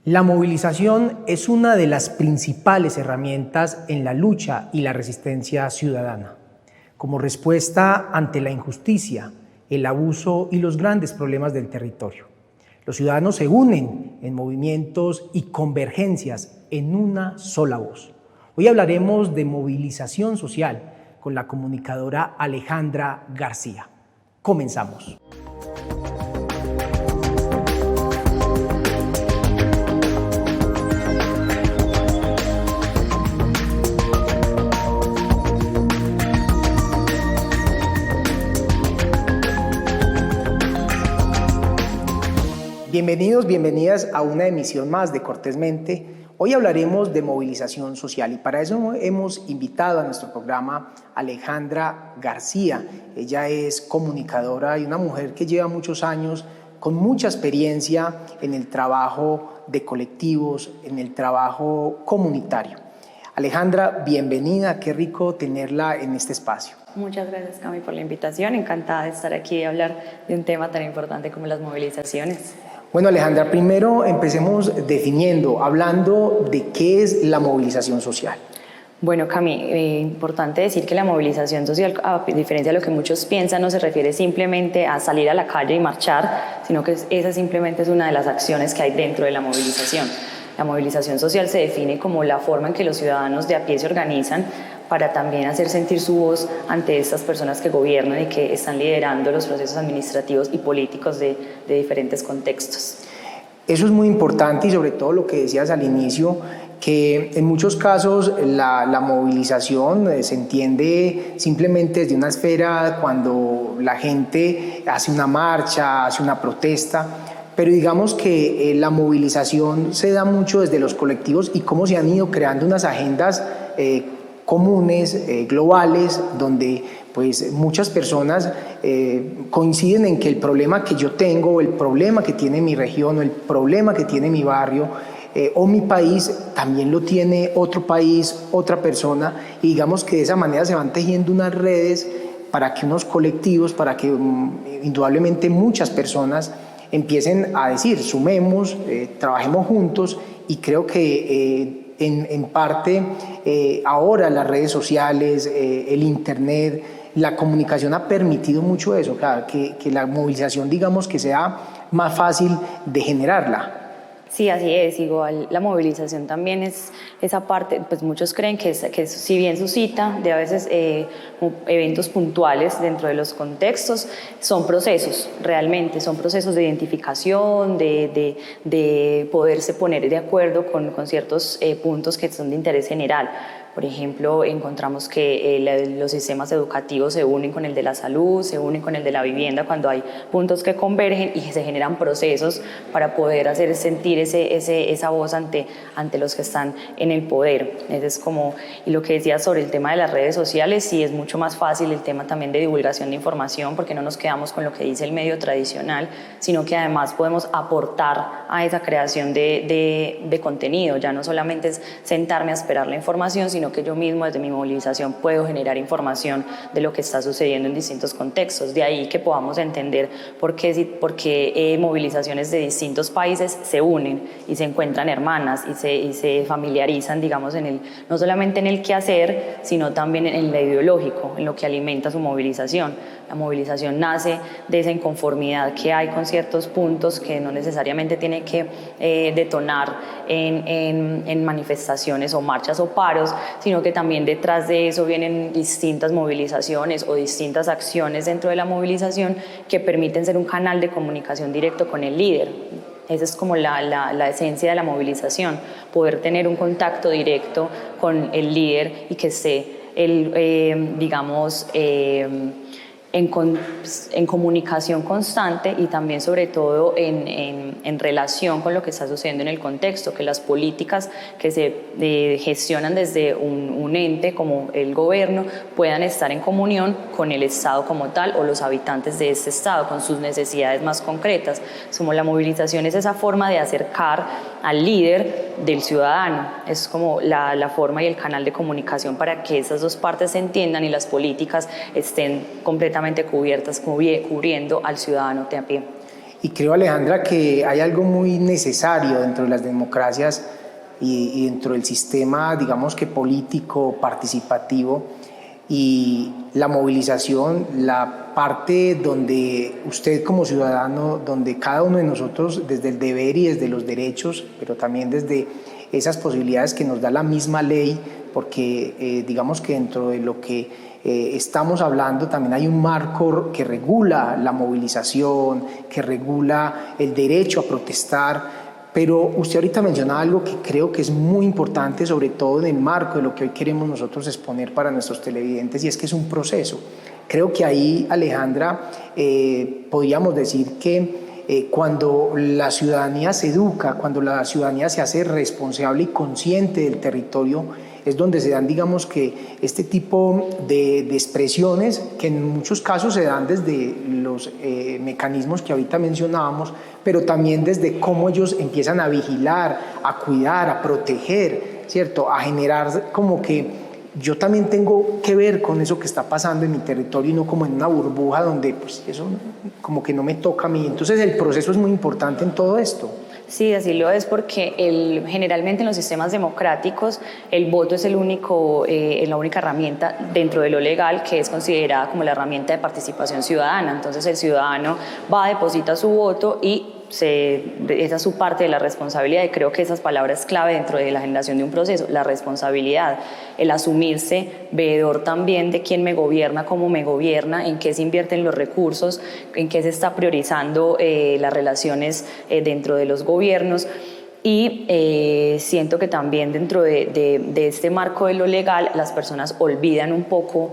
La movilización es una de las principales herramientas en la lucha y la resistencia ciudadana, como respuesta ante la injusticia, el abuso y los grandes problemas del territorio. Los ciudadanos se unen en movimientos y convergencias en una sola voz. Hoy hablaremos de movilización social con la comunicadora Alejandra García. Comenzamos. Bienvenidos, bienvenidas a una emisión más de Cortésmente. Hoy hablaremos de movilización social y para eso hemos invitado a nuestro programa a Alejandra García. Ella es comunicadora y una mujer que lleva muchos años con mucha experiencia en el trabajo de colectivos, en el trabajo comunitario. Alejandra, bienvenida, qué rico tenerla en este espacio. Muchas gracias, Cami, por la invitación. Encantada de estar aquí y hablar de un tema tan importante como las movilizaciones. Bueno, Alejandra, primero empecemos definiendo, hablando de qué es la movilización social. Bueno, Cami, importante decir que la movilización social, a diferencia de lo que muchos piensan, no se refiere simplemente a salir a la calle y marchar, sino que esa simplemente es una de las acciones que hay dentro de la movilización. La movilización social se define como la forma en que los ciudadanos de a pie se organizan para también hacer sentir su voz ante estas personas que gobiernan y que están liderando los procesos administrativos y políticos de diferentes contextos. Eso es muy importante y sobre todo lo que decías al inicio, que en muchos casos la movilización se entiende simplemente desde una esfera cuando la gente hace una marcha, hace una protesta, pero digamos que la movilización se da mucho desde los colectivos y cómo se han ido creando unas agendas comunes, globales, donde pues muchas personas coinciden en que el problema que yo tengo, el problema que tiene mi región, o el problema que tiene mi barrio o mi país, también lo tiene otro país, otra persona, y digamos que de esa manera se van tejiendo unas redes para que unos colectivos, para que indudablemente muchas personas empiecen a decir, sumemos, trabajemos juntos, y creo que en parte ahora las redes sociales, el internet, la comunicación ha permitido mucho eso, claro, que la movilización, digamos, que sea más fácil de generarla. Sí, así es. Igual la movilización también es esa parte, pues muchos creen que si bien suscita de a veces eventos puntuales dentro de los contextos, son procesos, realmente son procesos de identificación, de poderse poner de acuerdo con ciertos puntos que son de interés general. Por ejemplo, encontramos que los sistemas educativos se unen con el de la salud, se unen con el de la vivienda cuando hay puntos que convergen y se generan procesos para poder hacer sentir esa voz ante los que están en el poder. Ese es como, y lo que decía sobre el tema de las redes sociales, sí es mucho más fácil el tema también de divulgación de información, porque no nos quedamos con lo que dice el medio tradicional, sino que además podemos aportar a esa creación de contenido. Ya no solamente es sentarme a esperar la información, sino que yo mismo desde mi movilización puedo generar información de lo que está sucediendo en distintos contextos. De ahí que podamos entender por qué movilizaciones de distintos países se unen y se encuentran hermanas y se familiarizan, digamos, no solamente en el qué hacer, sino también en lo ideológico, en lo que alimenta su movilización. La movilización nace de esa inconformidad que hay con ciertos puntos que no necesariamente tiene que detonar en manifestaciones o marchas o paros, sino que también detrás de eso vienen distintas movilizaciones o distintas acciones dentro de la movilización que permiten ser un canal de comunicación directo con el líder. Esa es como la esencia de la movilización, poder tener un contacto directo con el líder y que esté, en comunicación constante y también sobre todo en relación con lo que está sucediendo en el contexto, que las políticas que se gestionan desde un ente como el gobierno puedan estar en comunión con el Estado como tal o los habitantes de este Estado, con sus necesidades más concretas. Como la movilización es esa forma de acercar al líder del ciudadano, es como la forma y el canal de comunicación para que esas dos partes se entiendan y las políticas estén completamente cubiertas, cubriendo al ciudadano de a pie. Y creo, Alejandra, que hay algo muy necesario dentro de las democracias y dentro del sistema, digamos que político, participativo, y la movilización, la parte donde usted como ciudadano, donde cada uno de nosotros desde el deber y desde los derechos, pero también desde esas posibilidades que nos da la misma ley, porque digamos que dentro de lo que estamos hablando también hay un marco que regula la movilización, que regula el derecho a protestar. Pero usted ahorita mencionaba algo que creo que es muy importante, sobre todo en el marco de lo que hoy queremos nosotros exponer para nuestros televidentes, y es que es un proceso. Creo que ahí, Alejandra, podríamos decir que cuando la ciudadanía se educa, cuando la ciudadanía se hace responsable y consciente del territorio, es donde se dan, digamos que, este tipo de expresiones que en muchos casos se dan desde los mecanismos que ahorita mencionábamos, pero también desde cómo ellos empiezan a vigilar, a cuidar, a proteger, ¿cierto? A generar como que yo también tengo que ver con eso que está pasando en mi territorio y no como en una burbuja donde pues eso como que no me toca a mí. Entonces el proceso es muy importante en todo esto. Sí, así lo es porque generalmente en los sistemas democráticos el voto es la única herramienta dentro de lo legal que es considerada como la herramienta de participación ciudadana. Entonces el ciudadano va, deposita su voto y esa es su parte de la responsabilidad, y creo que esas palabras clave dentro de la generación de un proceso: la responsabilidad, el asumirse veedor también de quién me gobierna, cómo me gobierna, en qué se invierten los recursos, en qué se está priorizando las relaciones dentro de los gobiernos. Y siento que también dentro de este marco de lo legal las personas olvidan un poco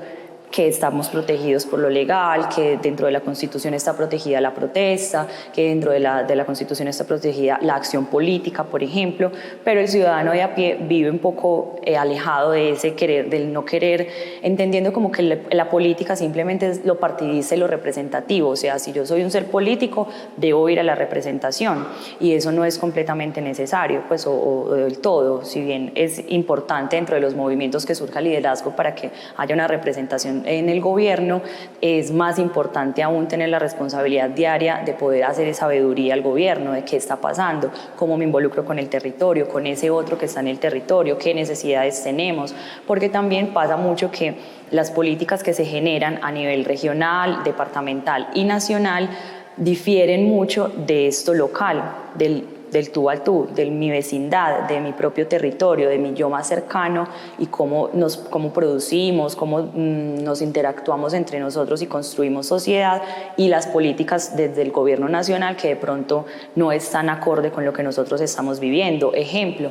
que estamos protegidos por lo legal, que dentro de la Constitución está protegida la protesta, que dentro de la Constitución está protegida la acción política, por ejemplo, pero el ciudadano de a pie vive un poco alejado de ese querer, del no querer, entendiendo como que la política simplemente es lo partidista y lo representativo. O sea, si yo soy un ser político, debo ir a la representación, y eso no es completamente necesario, pues, o del todo, si bien es importante dentro de los movimientos que surja liderazgo para que haya una representación en el gobierno, es más importante aún tener la responsabilidad diaria de poder hacer esa veeduría al gobierno de qué está pasando, cómo me involucro con el territorio, con ese otro que está en el territorio, qué necesidades tenemos, porque también pasa mucho que las políticas que se generan a nivel regional, departamental y nacional difieren mucho de esto local, del tú al tú, de mi vecindad, de mi propio territorio, de mi yo más cercano, y cómo producimos, cómo nos interactuamos entre nosotros y construimos sociedad, y las políticas desde el gobierno nacional que de pronto no están acorde con lo que nosotros estamos viviendo. Ejemplo,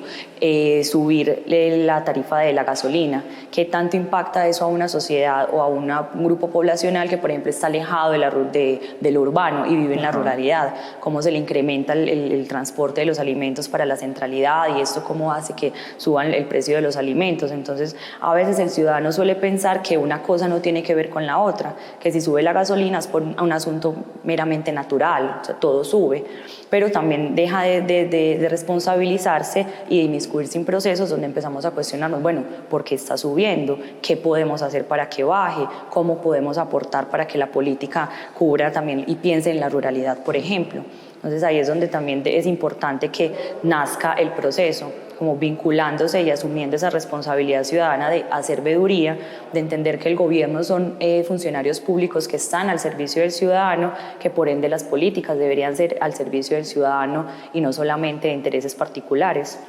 subir la tarifa de la gasolina. ¿Qué tanto impacta eso a una sociedad o a un grupo poblacional que, por ejemplo, está alejado de lo urbano y vive en la ruralidad? ¿Cómo se le incrementa el transporte de los alimentos para la centralidad, y esto cómo hace que suban el precio de los alimentos? Entonces, a veces el ciudadano suele pensar que una cosa no tiene que ver con la otra, que si sube la gasolina es por un asunto meramente natural, o sea, todo sube, pero también deja de responsabilizarse y de inmiscuirse en procesos donde empezamos a cuestionarnos, bueno, ¿por qué está subiendo? ¿Qué podemos hacer para que baje? ¿Cómo podemos aportar para que la política cubra también y piense en la ruralidad, por ejemplo? Entonces ahí es donde también es importante que nazca el proceso, como vinculándose y asumiendo esa responsabilidad ciudadana de hacer veeduría, de entender que el gobierno son funcionarios públicos que están al servicio del ciudadano, que por ende las políticas deberían ser al servicio del ciudadano y no solamente de intereses particulares.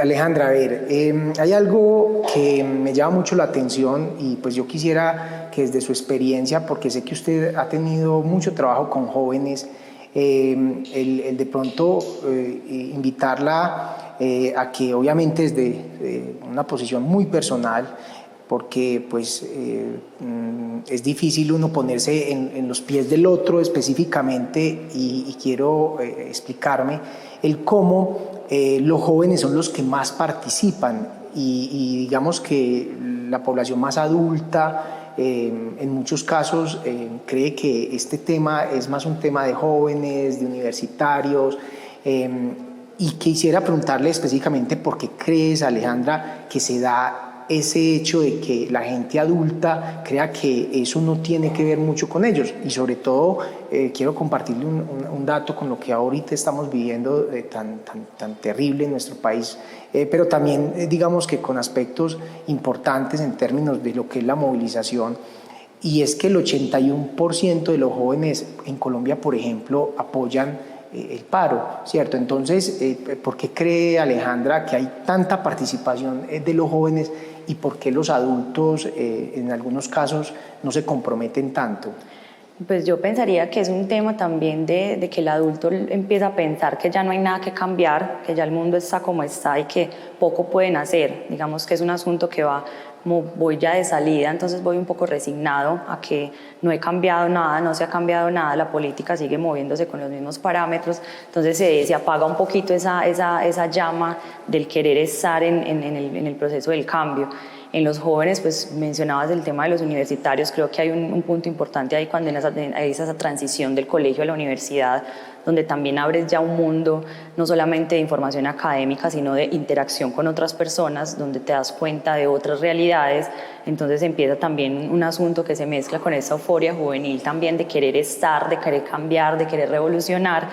Alejandra, a ver, hay algo que me llama mucho la atención, y pues yo quisiera que desde su experiencia, porque sé que usted ha tenido mucho trabajo con jóvenes, el de pronto invitarla a que, obviamente desde una posición muy personal, porque pues es difícil uno ponerse en los pies del otro específicamente, y quiero explicarme el cómo los jóvenes son los que más participan, y digamos que la población más adulta en muchos casos cree que este tema es más un tema de jóvenes, de universitarios, y quisiera preguntarle específicamente por qué crees, Alejandra, que se da ese hecho de que la gente adulta crea que eso no tiene que ver mucho con ellos. Y sobre todo quiero compartirle un dato con lo que ahorita estamos viviendo tan terrible en nuestro país, pero también digamos que con aspectos importantes en términos de lo que es la movilización. Y es que el 81% de los jóvenes en Colombia, por ejemplo, apoyan el paro, ¿cierto? Entonces, ¿por qué cree Alejandra que hay tanta participación de los jóvenes y por qué los adultos en algunos casos no se comprometen tanto? Pues yo pensaría que es un tema también de que el adulto empieza a pensar que ya no hay nada que cambiar, que ya el mundo está como está y que poco pueden hacer. Digamos que es un asunto que va, como voy ya de salida, entonces voy un poco resignado a que no he cambiado nada, no se ha cambiado nada, la política sigue moviéndose con los mismos parámetros, entonces se apaga un poquito esa llama del querer estar en el proceso del cambio. En los jóvenes, pues mencionabas el tema de los universitarios, creo que hay un punto importante ahí cuando hay esa transición del colegio a la universidad, donde también abres ya un mundo no solamente de información académica, sino de interacción con otras personas, donde te das cuenta de otras realidades. Entonces empieza también un asunto que se mezcla con esa euforia juvenil también de querer estar, de querer cambiar, de querer revolucionar,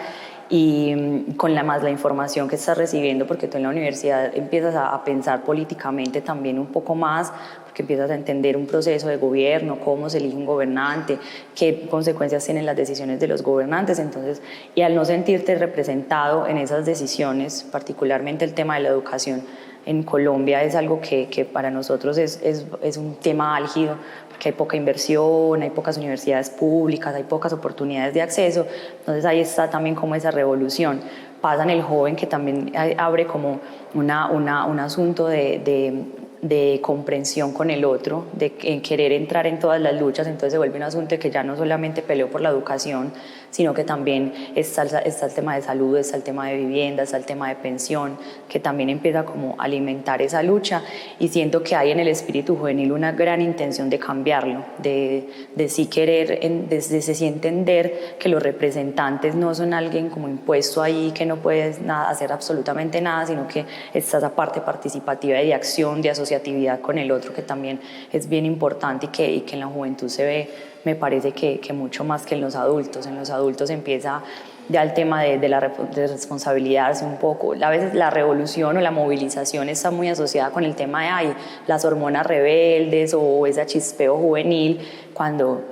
y con más la información que estás recibiendo, porque tú en la universidad empiezas a pensar políticamente también un poco más, porque empiezas a entender un proceso de gobierno, cómo se elige un gobernante, qué consecuencias tienen las decisiones de los gobernantes. Entonces, y al no sentirte representado en esas decisiones, particularmente el tema de la educación en Colombia es algo que para nosotros es un tema álgido, porque hay poca inversión, hay pocas universidades públicas, hay pocas oportunidades de acceso. Entonces ahí está también como esa revolución. Pasa en el joven, que también abre como un asunto de comprensión con el otro, de querer entrar en todas las luchas. Entonces se vuelve un asunto de que ya no solamente peleo por la educación, sino que también está el tema de salud, está el tema de vivienda, está el tema de pensión, que también empieza como a alimentar esa lucha, y siento que hay en el espíritu juvenil una gran intención de cambiarlo, de sí querer, de sí entender que los representantes no son alguien como impuesto ahí, que no puedes hacer absolutamente nada, sino que está esa parte participativa y de acción, de asociatividad con el otro, que también es bien importante y que en la juventud se ve, me parece que mucho más que en los adultos. En los adultos empieza ya el tema de responsabilizarse un poco. A veces la revolución o la movilización está muy asociada con el tema de las hormonas rebeldes o ese chispeo juvenil, cuando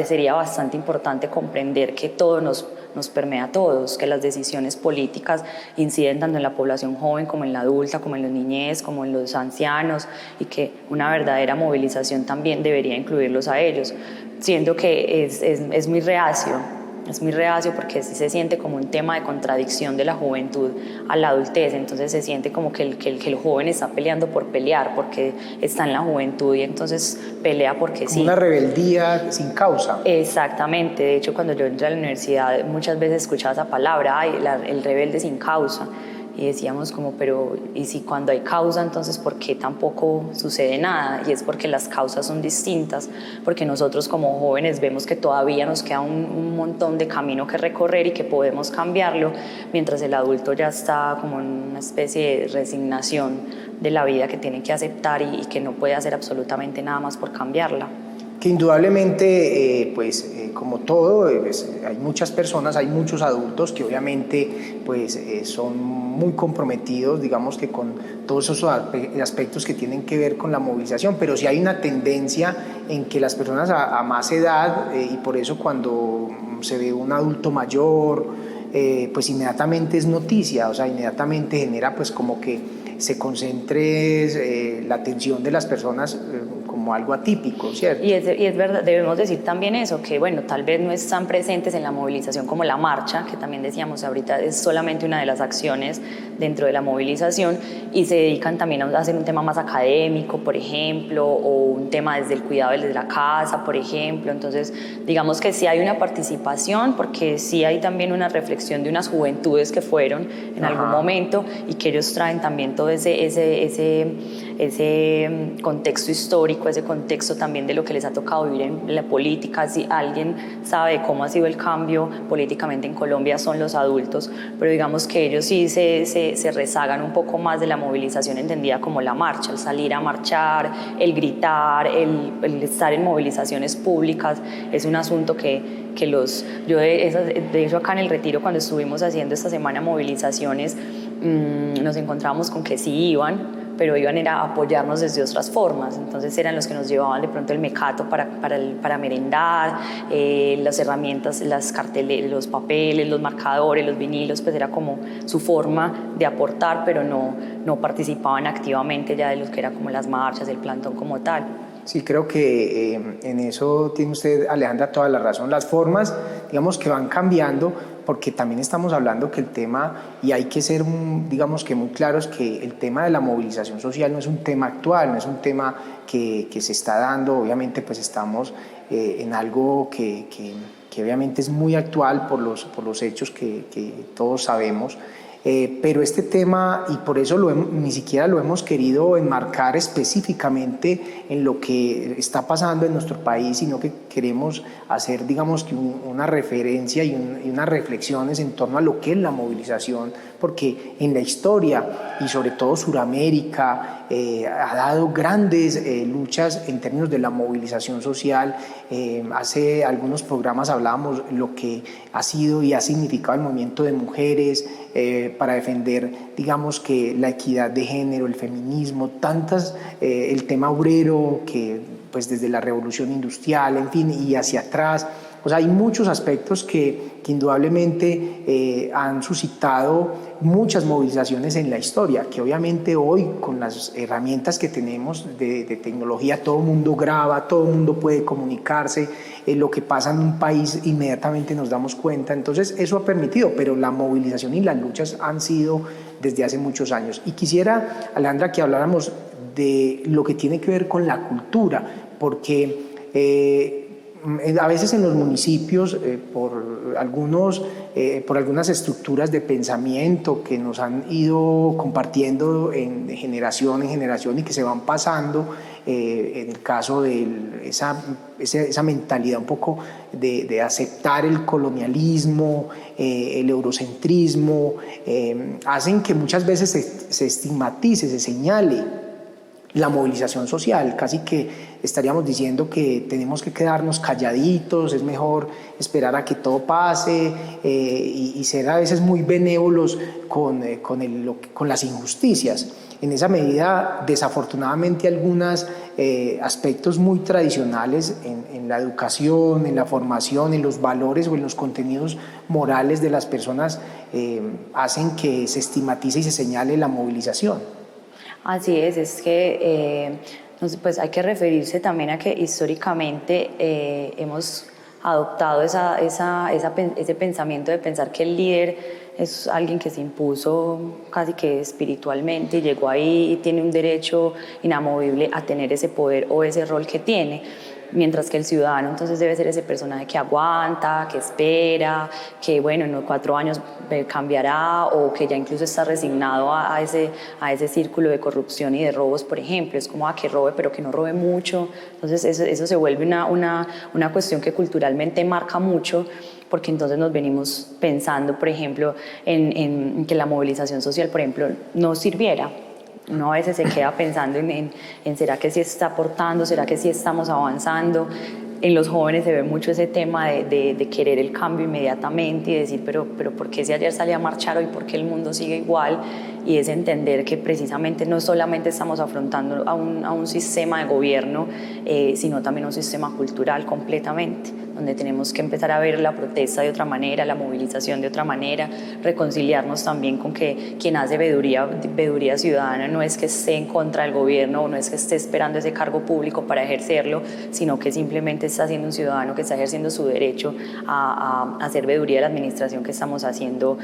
sería bastante importante comprender que todo nos permea a todos, que las decisiones políticas inciden tanto en la población joven como en la adulta, como en los niñez, como en los ancianos, y que una verdadera movilización también debería incluirlos a ellos. Siento que es muy reacio. Es muy reacio porque sí se siente como un tema de contradicción de la juventud a la adultez. Entonces se siente como que el joven está peleando por pelear, porque está en la juventud y entonces pelea porque sí. Una rebeldía sin causa. Exactamente. De hecho, cuando yo entré a la universidad muchas veces escuchaba esa palabra, el rebelde sin causa. Y decíamos como, pero ¿y si cuando hay causa, entonces por qué tampoco sucede nada? Y es porque las causas son distintas, porque nosotros como jóvenes vemos que todavía nos queda un montón de camino que recorrer y que podemos cambiarlo, mientras el adulto ya está como en una especie de resignación de la vida que tiene que aceptar y que no puede hacer absolutamente nada más por cambiarla. Que indudablemente, como todo, hay muchas personas, hay muchos adultos que obviamente son muy comprometidos, digamos que con todos esos aspectos que tienen que ver con la movilización, pero sí hay una tendencia en que las personas a más edad, y por eso cuando se ve un adulto mayor, pues inmediatamente es noticia, o sea, inmediatamente genera pues como que se concentre la atención de las personas como algo atípico, ¿cierto? Y es verdad, debemos decir también eso, que bueno, tal vez no están presentes en la movilización como la marcha, que también decíamos ahorita es solamente una de las acciones dentro de la movilización, y se dedican también a hacer un tema más académico, por ejemplo, o un tema desde el cuidado desde la casa, por ejemplo. Entonces, digamos que sí hay una participación, porque sí hay también una reflexión de unas juventudes que fueron en algún momento y que ellos traen también todo ese contexto histórico, ese contexto también de lo que les ha tocado vivir en la política. Si alguien sabe cómo ha sido el cambio políticamente en Colombia son los adultos, pero digamos que ellos sí se rezagan un poco más de la movilización entendida como la marcha, el salir a marchar, el gritar, el estar en movilizaciones públicas. Es un asunto que yo de hecho acá en el Retiro, cuando estuvimos haciendo esta semana movilizaciones, nos encontramos con que sí iban, pero iban a apoyarnos desde otras formas. Entonces eran los que nos llevaban de pronto el mecato para merendar, las herramientas, las carteles, los papeles, los marcadores, los vinilos, pues era como su forma de aportar, pero no participaban activamente ya de lo que era como las marchas, el plantón como tal. Sí, creo que en eso tiene usted, Alejandra, toda la razón. Las formas, digamos, que van cambiando, porque también estamos hablando que el tema, y hay que ser, digamos, que muy claros, que el tema de la movilización social no es un tema actual, no es un tema que se está dando. Obviamente, pues estamos en algo que obviamente es muy actual por los hechos que todos sabemos. Pero este tema, y por eso ni siquiera lo hemos querido enmarcar específicamente en lo que está pasando en nuestro país, sino que queremos hacer, digamos, que una referencia y unas reflexiones en torno a lo que es la movilización, porque en la historia, y sobre todo Suramérica, ha dado grandes luchas en términos de la movilización social. Hace algunos programas hablábamos lo que ha sido y ha significado el movimiento de mujeres para defender, digamos, que la equidad de género, el feminismo, el tema obrero, que pues desde la revolución industrial, en fin, y hacia atrás. O sea, hay muchos aspectos que indudablemente han suscitado muchas movilizaciones en la historia, que obviamente hoy con las herramientas que tenemos de tecnología, todo el mundo graba, todo el mundo puede comunicarse, lo que pasa en un país inmediatamente nos damos cuenta. Entonces eso ha permitido, pero la movilización y las luchas han sido desde hace muchos años. Y quisiera, Alejandra, que habláramos de lo que tiene que ver con la cultura, porque a veces en los municipios, por algunas estructuras de pensamiento que nos han ido compartiendo de generación en generación y que se van pasando, en el caso de esa mentalidad un poco de aceptar el colonialismo, el eurocentrismo, hacen que muchas veces se estigmatice, se señale la movilización social, casi que estaríamos diciendo que tenemos que quedarnos calladitos, es mejor esperar a que todo pase, y ser a veces muy benévolos con las injusticias. En esa medida, desafortunadamente, algunos aspectos muy tradicionales en la educación, en la formación, en los valores o en los contenidos morales de las personas hacen que se estigmatice y se señale la movilización. Así es que pues hay que referirse también a que históricamente hemos adoptado ese pensamiento de pensar que el líder es alguien que se impuso casi que espiritualmente y llegó ahí y tiene un derecho inamovible a tener ese poder o ese rol que tiene. Mientras que el ciudadano entonces debe ser ese personaje que aguanta, que espera, que bueno, en unos 4 años cambiará, o que ya incluso está resignado a ese círculo de corrupción y de robos, por ejemplo. Es como que robe, pero que no robe mucho. Entonces eso se vuelve una cuestión que culturalmente marca mucho, porque entonces nos venimos pensando, por ejemplo, en que la movilización social, por ejemplo, no sirviera. Uno a veces se queda pensando en ¿será que sí está aportando? ¿Será que sí estamos avanzando? En los jóvenes se ve mucho ese tema de querer el cambio inmediatamente y decir, pero ¿por qué si ayer salí a marchar hoy, por qué el mundo sigue igual? Y es entender que precisamente no solamente estamos afrontando a un sistema de gobierno, sino también a un sistema cultural completamente, donde tenemos que empezar a ver la protesta de otra manera, la movilización de otra manera, reconciliarnos también con que quien hace veeduría ciudadana no es que esté en contra del gobierno o no es que esté esperando ese cargo público para ejercerlo, sino que simplemente está siendo un ciudadano que está ejerciendo su derecho a hacer veeduría de la administración que estamos haciendo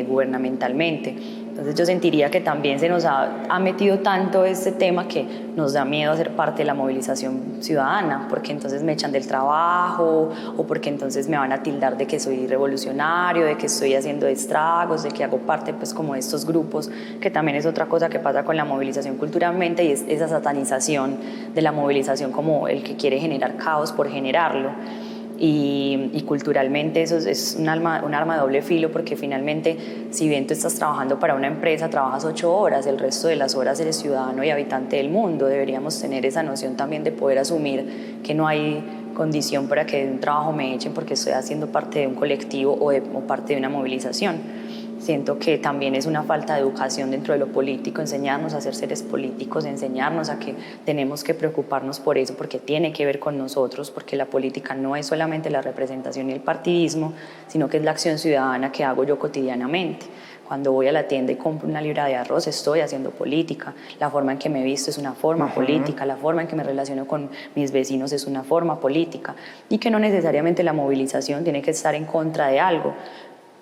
gubernamentalmente. Entonces yo sentiría que también se nos ha metido tanto este tema que nos da miedo ser parte de la movilización ciudadana, porque entonces me echan del trabajo o porque entonces me van a tildar de que soy revolucionario, de que estoy haciendo estragos, de que hago parte pues como de estos grupos, que también es otra cosa que pasa con la movilización culturalmente, y es esa satanización de la movilización como el que quiere generar caos por generarlo. Y culturalmente eso es un arma de doble filo, porque finalmente si bien tú estás trabajando para una empresa, trabajas 8 horas, el resto de las horas eres ciudadano y habitante del mundo. Deberíamos tener esa noción también de poder asumir que no hay condición para que de un trabajo me echen porque estoy haciendo parte de un colectivo o parte de una movilización. Siento que también es una falta de educación dentro de lo político, enseñarnos a ser seres políticos, enseñarnos a que tenemos que preocuparnos por eso, porque tiene que ver con nosotros, porque la política no es solamente la representación y el partidismo, sino que es la acción ciudadana que hago yo cotidianamente. Cuando voy a la tienda y compro una libra de arroz, estoy haciendo política. La forma en que me visto es una forma política, la forma en que me relaciono con mis vecinos es una forma política, y que no necesariamente la movilización tiene que estar en contra de algo.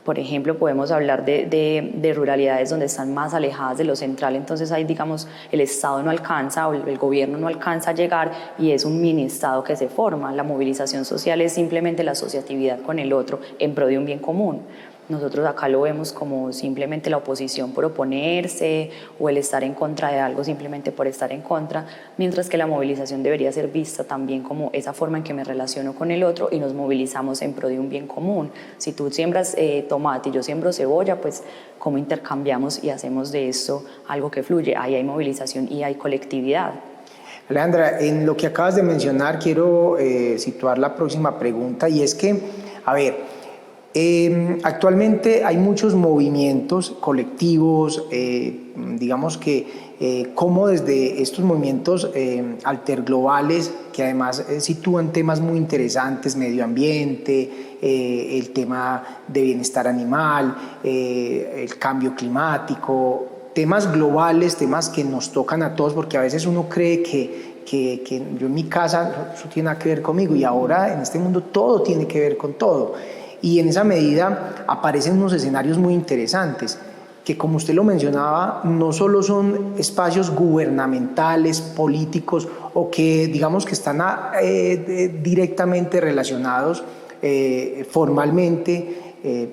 Por ejemplo, podemos hablar de ruralidades donde están más alejadas de lo central, entonces ahí, digamos, el Estado no alcanza o el gobierno no alcanza a llegar y es un mini Estado que se forma. La movilización social es simplemente la asociatividad con el otro en pro de un bien común. Nosotros acá lo vemos como simplemente la oposición por oponerse o el estar en contra de algo simplemente por estar en contra, mientras que la movilización debería ser vista también como esa forma en que me relaciono con el otro y nos movilizamos en pro de un bien común. Si tú siembras tomate y yo siembro cebolla, pues cómo intercambiamos y hacemos de esto algo que fluye. Ahí hay movilización y hay colectividad. Alejandra, en lo que acabas de mencionar quiero situar la próxima pregunta, y es que, a ver, actualmente hay muchos movimientos colectivos, digamos que como desde estos movimientos alterglobales, que además sitúan temas muy interesantes, medio ambiente, el tema de bienestar animal, el cambio climático, temas globales, temas que nos tocan a todos, porque a veces uno cree que yo en mi casa, eso tiene nada que ver conmigo, y ahora en este mundo todo tiene que ver con todo. Y en esa medida aparecen unos escenarios muy interesantes, que como usted lo mencionaba, no solo son espacios gubernamentales, políticos, o que digamos que están directamente relacionados formalmente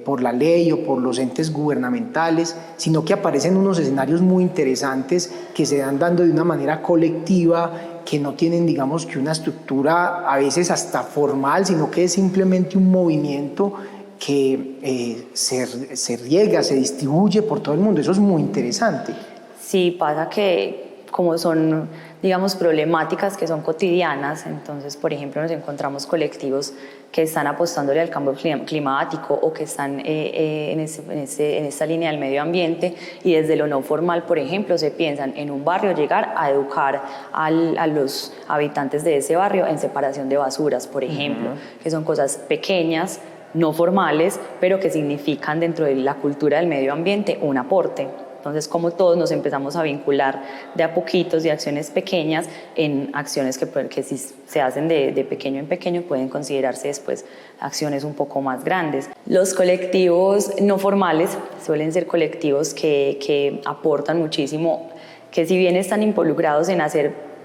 por la ley o por los entes gubernamentales, sino que aparecen unos escenarios muy interesantes que se dan dando de una manera colectiva, que no tienen, digamos, que una estructura a veces hasta formal, sino que es simplemente un movimiento que se riega, se distribuye por todo el mundo. Eso es muy interesante. Sí, pasa que como son, digamos, problemáticas que son cotidianas, entonces, por ejemplo, nos encontramos colectivos que están apostándole al cambio climático o que están en esta línea del medio ambiente, y desde lo no formal, por ejemplo, se piensan en un barrio llegar a educar a los habitantes de ese barrio en separación de basuras, por ejemplo, que son cosas pequeñas, no formales, pero que significan dentro de la cultura del medio ambiente un aporte. Entonces, como todos nos empezamos a vincular de a poquitos, de acciones pequeñas, en acciones que si se hacen de pequeño en pequeño pueden considerarse después acciones un poco más grandes. Los colectivos no formales suelen ser colectivos que aportan muchísimo, que si bien están involucrados en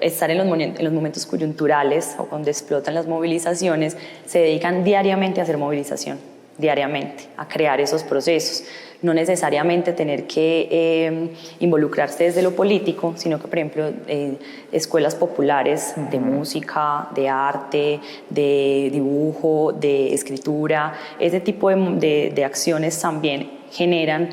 estar en los momentos coyunturales o cuando explotan las movilizaciones, se dedican diariamente a hacer movilización, diariamente, a crear esos procesos. No necesariamente tener que involucrarse desde lo político, sino que, por ejemplo, escuelas populares de música, de arte, de dibujo, de escritura, ese tipo de acciones también generan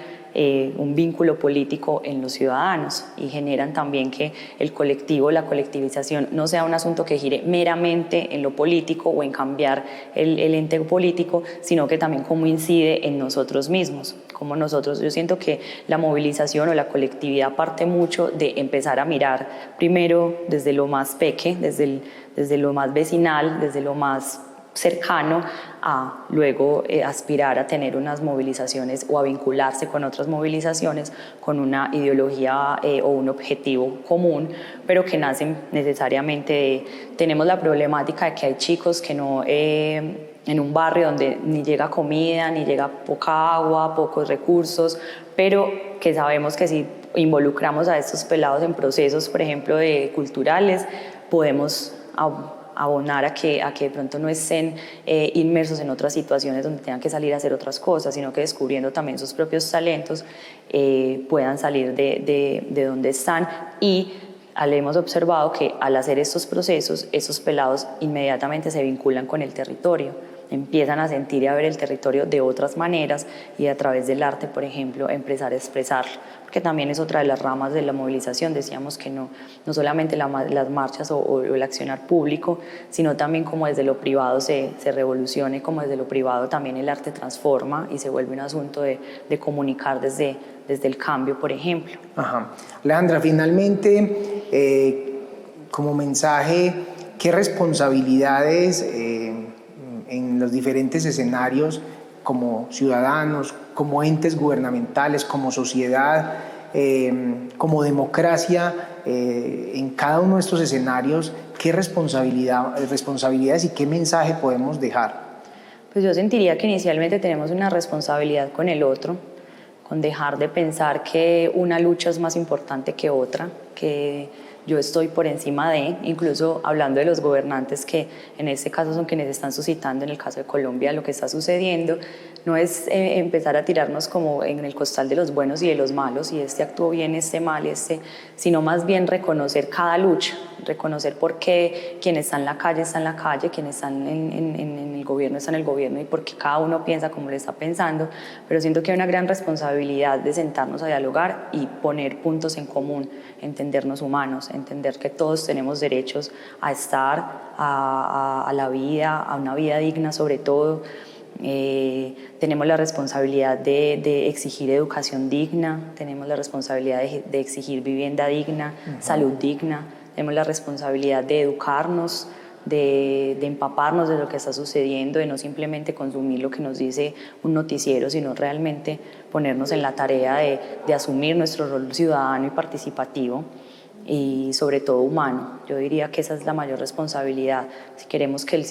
un vínculo político en los ciudadanos y generan también que el colectivo, la colectivización no sea un asunto que gire meramente en lo político o en cambiar el ente político, sino que también cómo incide en nosotros mismos, como nosotros. Yo siento que la movilización o la colectividad parte mucho de empezar a mirar primero desde lo más desde lo más vecinal, desde lo más cercano, a luego aspirar a tener unas movilizaciones o a vincularse con otras movilizaciones con una ideología o un objetivo común, pero que nacen necesariamente tenemos la problemática de que hay chicos que no en un barrio donde ni llega comida, ni llega poca agua, pocos recursos, pero que sabemos que si involucramos a estos pelados en procesos, por ejemplo, culturales, podemos abonar a que de pronto no estén inmersos en otras situaciones donde tengan que salir a hacer otras cosas, sino que descubriendo también sus propios talentos puedan salir de donde están. Y hemos observado que al hacer estos procesos, estos pelados inmediatamente se vinculan con el territorio, empiezan a sentir y a ver el territorio de otras maneras y a través del arte, por ejemplo, empezar a expresarlo, porque también es otra de las ramas de la movilización. Decíamos que no solamente las marchas o el accionar público, sino también como desde lo privado se revolucione, como desde lo privado también el arte transforma y se vuelve un asunto de comunicar desde el cambio, por ejemplo. Ajá. Alejandra, finalmente, como mensaje, ¿qué responsabilidades en los diferentes escenarios como ciudadanos, como entes gubernamentales, como sociedad, como democracia, en cada uno de estos escenarios, qué responsabilidades y qué mensaje podemos dejar? Pues yo sentiría que inicialmente tenemos una responsabilidad con el otro, con dejar de pensar que una lucha es más importante que otra, que yo estoy por encima de, incluso hablando de los gobernantes que en este caso son quienes están suscitando, en el caso de Colombia, lo que está sucediendo, no es empezar a tirarnos como en el costal de los buenos y de los malos, y este actuó bien, este mal, sino más bien reconocer cada lucha, reconocer por qué quien está en la calle, quien está en el gobierno está en el gobierno, y por qué cada uno piensa como le está pensando, pero siento que hay una gran responsabilidad de sentarnos a dialogar y poner puntos en común, entendernos humanos, entender que todos tenemos derechos a estar, a la vida, a una vida digna sobre todo. Tenemos la responsabilidad de exigir educación digna, tenemos la responsabilidad de exigir vivienda digna, salud digna, tenemos la responsabilidad de educarnos, de empaparnos de lo que está sucediendo, de no simplemente consumir lo que nos dice un noticiero, sino realmente ponernos en la tarea de asumir nuestro rol ciudadano y participativo y sobre todo humano. Yo diría que esa es la mayor responsabilidad. Si queremos que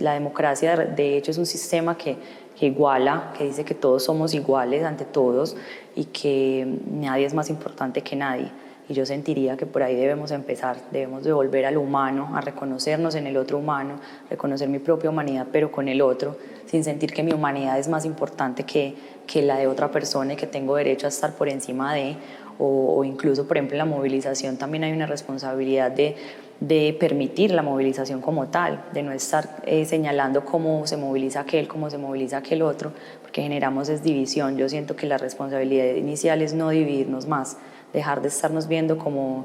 la democracia de hecho es un sistema que iguala, que dice que todos somos iguales ante todos y que nadie es más importante que nadie. Y yo sentiría que por ahí debemos empezar, debemos de volver al humano, a reconocernos en el otro humano, reconocer mi propia humanidad, pero con el otro, sin sentir que mi humanidad es más importante que la de otra persona y que tengo derecho a estar por encima de, o incluso, por ejemplo, en la movilización también hay una responsabilidad de permitir la movilización como tal, de no estar señalando cómo se moviliza aquel, cómo se moviliza aquel otro, porque generamos división. Yo siento que la responsabilidad inicial es no dividirnos más, dejar de estarnos viendo como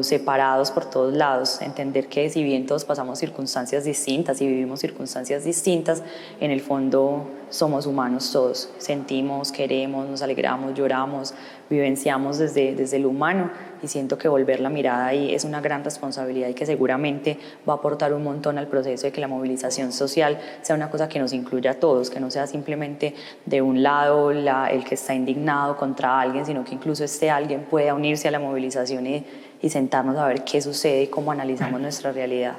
separados por todos lados, entender que si bien todos pasamos circunstancias distintas y vivimos circunstancias distintas, en el fondo somos humanos todos, sentimos, queremos, nos alegramos, lloramos, vivenciamos desde lo humano, y siento que volver la mirada ahí es una gran responsabilidad y que seguramente va a aportar un montón al proceso de que la movilización social sea una cosa que nos incluya a todos, que no sea simplemente de un lado el que está indignado contra alguien, sino que incluso alguien pueda unirse a la movilización y sentarnos a ver qué sucede y cómo analizamos nuestra realidad.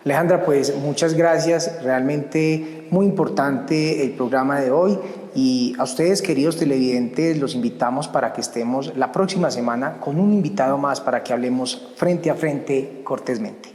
Alejandra, pues muchas gracias, realmente muy importante el programa de hoy, y a ustedes, queridos televidentes, los invitamos para que estemos la próxima semana con un invitado más para que hablemos frente a frente cortésmente.